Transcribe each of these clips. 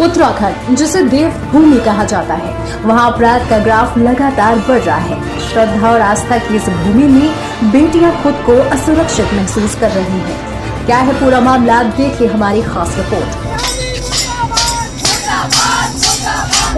उत्तराखंड, जिसे देवभूमि कहा जाता है, वहां अपराध का ग्राफ लगातार बढ़ रहा है। श्रद्धा और आस्था की इस भूमि में बेटियां खुद को असुरक्षित महसूस कर रही हैं। क्या है पूरा मामला, देखिए हमारी खास रिपोर्ट।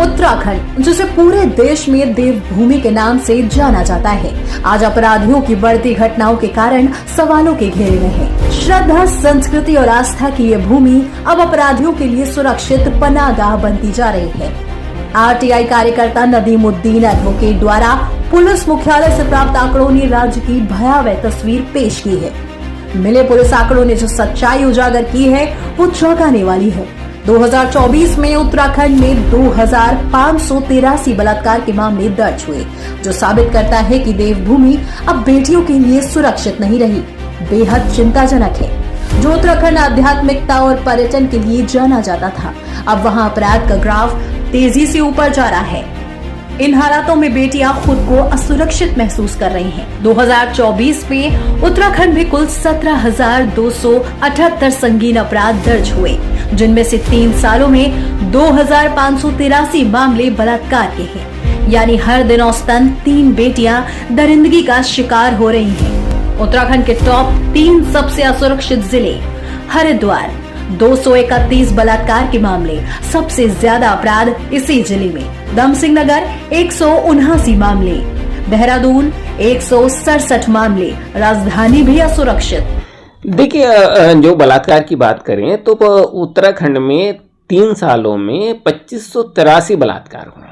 उत्तराखंड, जिसे पूरे देश में देवभूमि के नाम से जाना जाता है, आज अपराधियों की बढ़ती घटनाओं के कारण सवालों के घेरे में है। श्रद्धा, संस्कृति और आस्था की ये भूमि अब अपराधियों के लिए सुरक्षित पनाहगाह बनती जा रही है। आरटीआई कार्यकर्ता नदीमुद्दीन एडवोकेट द्वारा पुलिस मुख्यालय से प्राप्त आंकड़ों ने राज्य की भयावह तस्वीर पेश की है। मिले पुलिस आंकड़ों ने जो सच्चाई उजागर की है वो चौंकाने वाली है। 2024 में उत्तराखंड में 2583 बलात्कार के मामले दर्ज हुए, जो साबित करता है कि देवभूमि अब बेटियों के लिए सुरक्षित नहीं रही। बेहद चिंताजनक है। जो उत्तराखंड आध्यात्मिकता और पर्यटन के लिए जाना जाता था, अब वहां अपराध का ग्राफ तेजी से ऊपर जा रहा है। इन हालातों में बेटियां खुद को असुरक्षित महसूस कर रही हैं। 2024 में उत्तराखंड में कुल 17,278 संगीन अपराध दर्ज हुए, जिनमें से 3 सालों में 2,583 मामले बलात्कार के हैं। यानी हर दिन औसतन 3 बेटियां दरिंदगी का शिकार हो रही हैं। उत्तराखंड के टॉप 3 सबसे असुरक्षित जिले: हरिद्वार 231 बलात्कार के मामले, सबसे ज्यादा अपराध इसी जिले में। दमसिंह नगर 179 मामले, देहरादून 167 मामले, राजधानी भी असुरक्षित। देखिए, जो बलात्कार की बात करें तो उत्तराखंड में 3 सालों में 2583 बलात्कार हुए।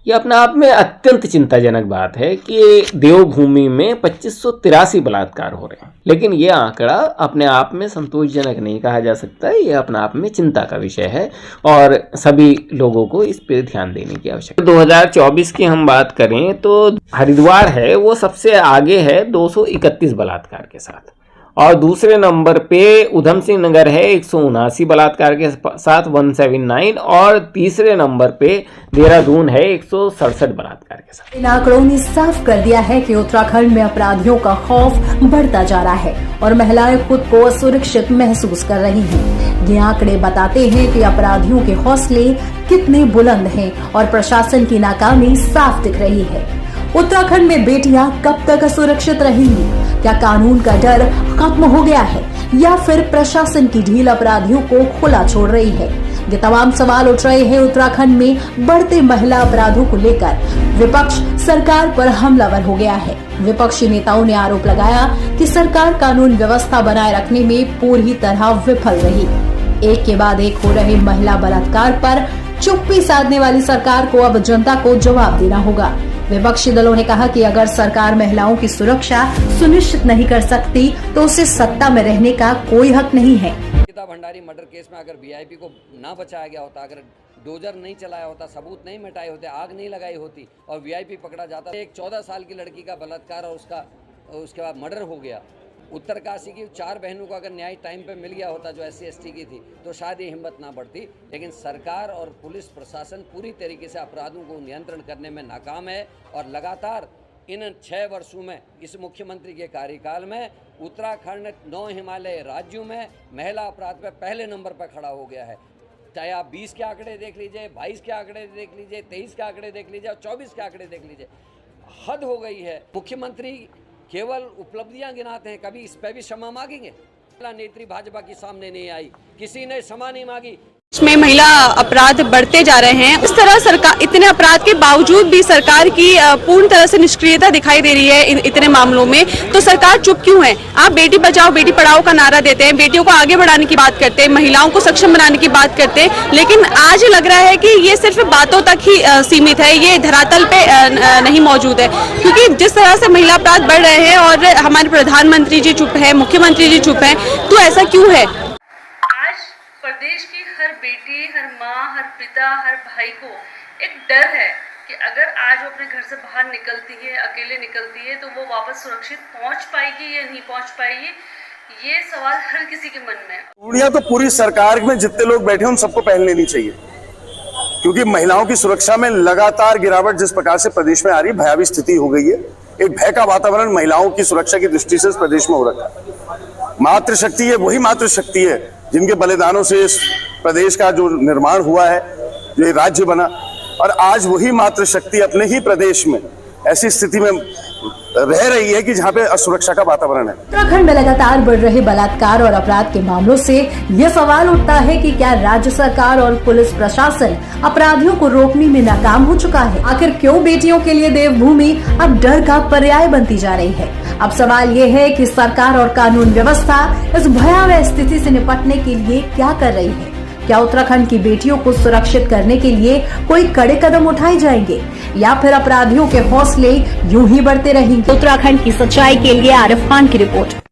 यह अपने आप में अत्यंत चिंताजनक बात है कि देवभूमि में 2583 बलात्कार हो रहे हैं। लेकिन यह आंकड़ा अपने आप में संतोषजनक नहीं कहा जा सकता है। यह अपने आप में चिंता का विषय है और सभी लोगों को इस पर ध्यान देने की आवश्यकता है। 2024 की हम बात करें तो हरिद्वार है वो सबसे आगे है 231 बलात्कार के साथ, और दूसरे नंबर पे उधम सिंह नगर है 179 बलात्कार के साथ 179, और तीसरे नंबर पे देहरादून है 167 बलात्कार के साथ। इन आंकड़ों ने साफ कर दिया है कि उत्तराखंड में अपराधियों का खौफ बढ़ता जा रहा है और महिलाएं खुद को असुरक्षित महसूस कर रही हैं। ये आंकड़े बताते हैं कि अपराधियों के हौसले कितने बुलंद हैं और प्रशासन की नाकामी साफ दिख रही है। उत्तराखंड में बेटियां कब तक असुरक्षित रहेंगी? क्या कानून का डर खत्म हो गया है या फिर प्रशासन की ढील अपराधियों को खुला छोड़ रही है? ये तमाम सवाल उठ रहे हैं उत्तराखंड में बढ़ते महिला अपराधों को लेकर। विपक्ष सरकार पर हमलावर हो गया है। विपक्षी नेताओं ने आरोप लगाया कि सरकार कानून व्यवस्था बनाए रखने में पूरी तरह विफल रही। एक के बाद एक हो रहे महिला बलात्कार पर चुप्पी साधने वाली सरकार को अब जनता को जवाब देना होगा। विपक्षी दलों ने कहा कि अगर सरकार महिलाओं की सुरक्षा सुनिश्चित नहीं कर सकती तो उसे सत्ता में रहने का कोई हक नहीं है। गीता भंडारी मर्डर केस में अगर वीआईपी को ना बचाया गया होता, अगर डोजर नहीं चलाया होता, सबूत नहीं मिटाए होते, आग नहीं लगाई होती और वीआईपी पकड़ा जाता, एक 14 साल की लड़की का बलात्कार और उसके बाद मर्डर हो गया। उत्तरकाशी की 4 बहनों को अगर न्याय टाइम पे मिल गया होता जो SC ST की थी तो शायद ये हिम्मत ना बढ़ती। लेकिन सरकार और पुलिस प्रशासन पूरी तरीके से अपराधों को नियंत्रण करने में नाकाम है और लगातार इन 6 वर्षों में इस मुख्यमंत्री के कार्यकाल में उत्तराखंड 9 हिमालय राज्यों में महिला अपराध पे पहले नंबर पर खड़ा हो गया है। चाहे आप 20 के आंकड़े देख लीजिए, 22 के आंकड़े देख लीजिए, 23 के आंकड़े देख लीजिए और 24 के आंकड़े देख लीजिए, हद हो गई है। मुख्यमंत्री केवल उपलब्धियां गिनाते हैं, कभी इस पे भी क्षमा मांगेंगे? नेत्री भाजपा की सामने नहीं आई, किसी ने क्षमा नहीं मांगी। में महिला अपराध बढ़ते जा रहे हैं। इस तरह सरकार, इतने अपराध के बावजूद भी सरकार की पूर्ण तरह से निष्क्रियता दिखाई दे रही है इतने मामलों में। तो सरकार चुप क्यों है? आप बेटी बचाओ बेटी पढ़ाओ का नारा देते हैं, बेटियों को आगे बढ़ाने की बात करते हैं, महिलाओं को सक्षम बनाने की बात करते हैं, लेकिन आज लग रहा है कि ये सिर्फ बातों तक ही सीमित है, ये धरातल पे नहीं मौजूद है। क्योंकि जिस तरह से महिला अपराध बढ़ रहे हैं और हमारे प्रधानमंत्री जी चुप है, मुख्यमंत्री जी चुप है, तो ऐसा क्यों है? प्रदेश की हर बेटी, हर माँ, हर पिता, हर भाई को एक डर है कि अगर आज वो अपने घर से बाहर निकलती है, अकेले निकलती है, तो वो वापस सुरक्षित पहुंच पाएगी या नहीं पहुंच पाएगी। ये सवाल हर किसी के मन में है। चूड़ियां तो पूरी सरकार में जितने लोग बैठे हैं उन सबको पहन लेनी चाहिए, क्योंकि महिलाओं की सुरक्षा में लगातार गिरावट जिस प्रकार से प्रदेश में आ रही, भयावह स्थिति हो गई है। एक भय का वातावरण महिलाओं की सुरक्षा की दृष्टि से इस प्रदेश में हो रखा है। मातृशक्ति है, वही मातृशक्ति है जिनके बलिदानों से इस प्रदेश का जो निर्माण हुआ है, जो ये राज्य बना, और आज वही मातृशक्ति अपने ही प्रदेश में ऐसी स्थिति में रह रही है कि जहाँ पे असुरक्षा का वातावरण है। उत्तराखंड में लगातार बढ़ रहे बलात्कार और अपराध के मामलों से ये सवाल उठता है कि क्या राज्य सरकार और पुलिस प्रशासन अपराधियों को रोकने में नाकाम हो चुका है? आखिर क्यों बेटियों के लिए देवभूमि अब डर का पर्याय बनती जा रही है? अब सवाल ये है कि सरकार और कानून व्यवस्था इस भयावह स्थिति से निपटने के लिए क्या कर रही है? क्या उत्तराखंड की बेटियों को सुरक्षित करने के लिए कोई कड़े कदम उठाए जाएंगे या फिर अपराधियों के हौसले यूं ही बढ़ते रहेंगे? उत्तराखंड की सच्चाई के लिए आरिफ खान की रिपोर्ट।